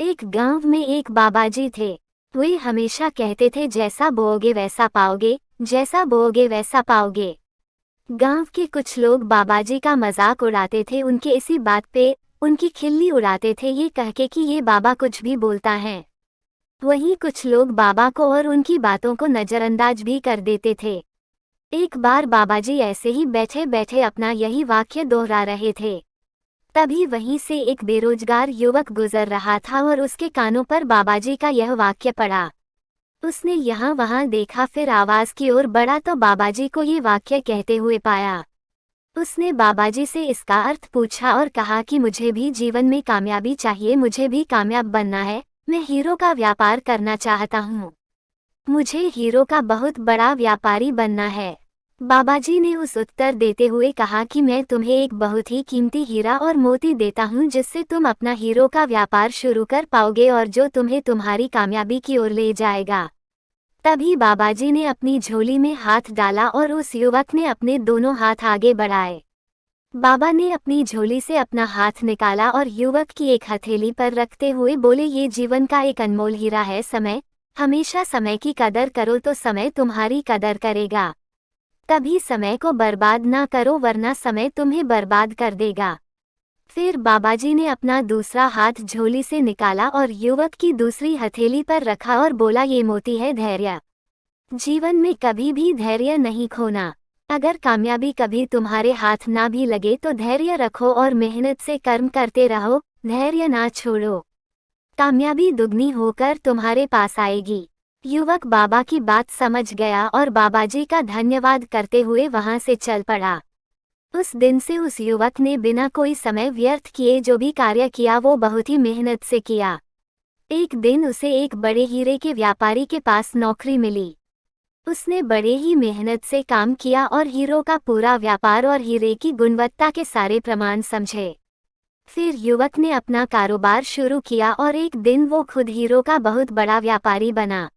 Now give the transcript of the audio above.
एक गांव में एक बाबाजी थे। वे हमेशा कहते थे जैसा बोओगे वैसा पाओगे, जैसा बोओगे वैसा पाओगे। गांव के कुछ लोग बाबाजी का मजाक उड़ाते थे, उनके इसी बात पे उनकी खिल्ली उड़ाते थे, ये कहके कि ये बाबा कुछ भी बोलता है। वहीं कुछ लोग बाबा को और उनकी बातों को नजरअंदाज भी कर देते थे। एक बार बाबाजी ऐसे ही बैठे बैठे अपना यही वाक्य दोहरा रहे थे। तभी वहीं से एक बेरोजगार युवक गुजर रहा था और उसके कानों पर बाबाजी का यह वाक्य पड़ा। उसने यहाँ वहाँ देखा, फिर आवाज की ओर बढ़ा तो बाबाजी को ये वाक्य कहते हुए पाया। उसने बाबाजी से इसका अर्थ पूछा और कहा कि मुझे भी जीवन में कामयाबी चाहिए, मुझे भी कामयाब बनना है, मैं हीरो का व्यापार करना चाहता हूँ। मुझे हीरो का बहुत बड़ा व्यापारी बनना है। बाबाजी ने उस उत्तर देते हुए कहा कि मैं तुम्हें एक बहुत ही कीमती हीरा और मोती देता हूं, जिससे तुम अपना हीरो का व्यापार शुरू कर पाओगे और जो तुम्हें तुम्हारी कामयाबी की ओर ले जाएगा। तभी बाबाजी ने अपनी झोली में हाथ डाला और उस युवक ने अपने दोनों हाथ आगे बढ़ाए। बाबा ने अपनी झोली से अपना हाथ निकाला और युवक की एक हथेली पर रखते हुए बोले, ये जीवन का एक अनमोल हीरा है समय। हमेशा समय की कदर करो तो समय तुम्हारी कदर करेगा। कभी समय को बर्बाद ना करो वरना समय तुम्हें बर्बाद कर देगा। फिर बाबाजी ने अपना दूसरा हाथ झोली से निकाला और युवक की दूसरी हथेली पर रखा और बोला, ये मोती है धैर्य। जीवन में कभी भी धैर्य नहीं खोना। अगर कामयाबी कभी तुम्हारे हाथ ना भी लगे तो धैर्य रखो और मेहनत से कर्म करते रहो, धैर्य ना छोड़ो। कामयाबी दुगनी होकर तुम्हारे पास आएगी। युवक बाबा की बात समझ गया और बाबाजी का धन्यवाद करते हुए वहां से चल पड़ा। उस दिन से उस युवक ने बिना कोई समय व्यर्थ किए जो भी कार्य किया वो बहुत ही मेहनत से किया। एक दिन उसे एक बड़े हीरे के व्यापारी के पास नौकरी मिली। उसने बड़े ही मेहनत से काम किया और हीरो का पूरा व्यापार और हीरे की गुणवत्ता के सारे प्रमाण समझे। फिर युवक ने अपना कारोबार शुरू किया और एक दिन वो खुद हीरो का बहुत बड़ा व्यापारी बना।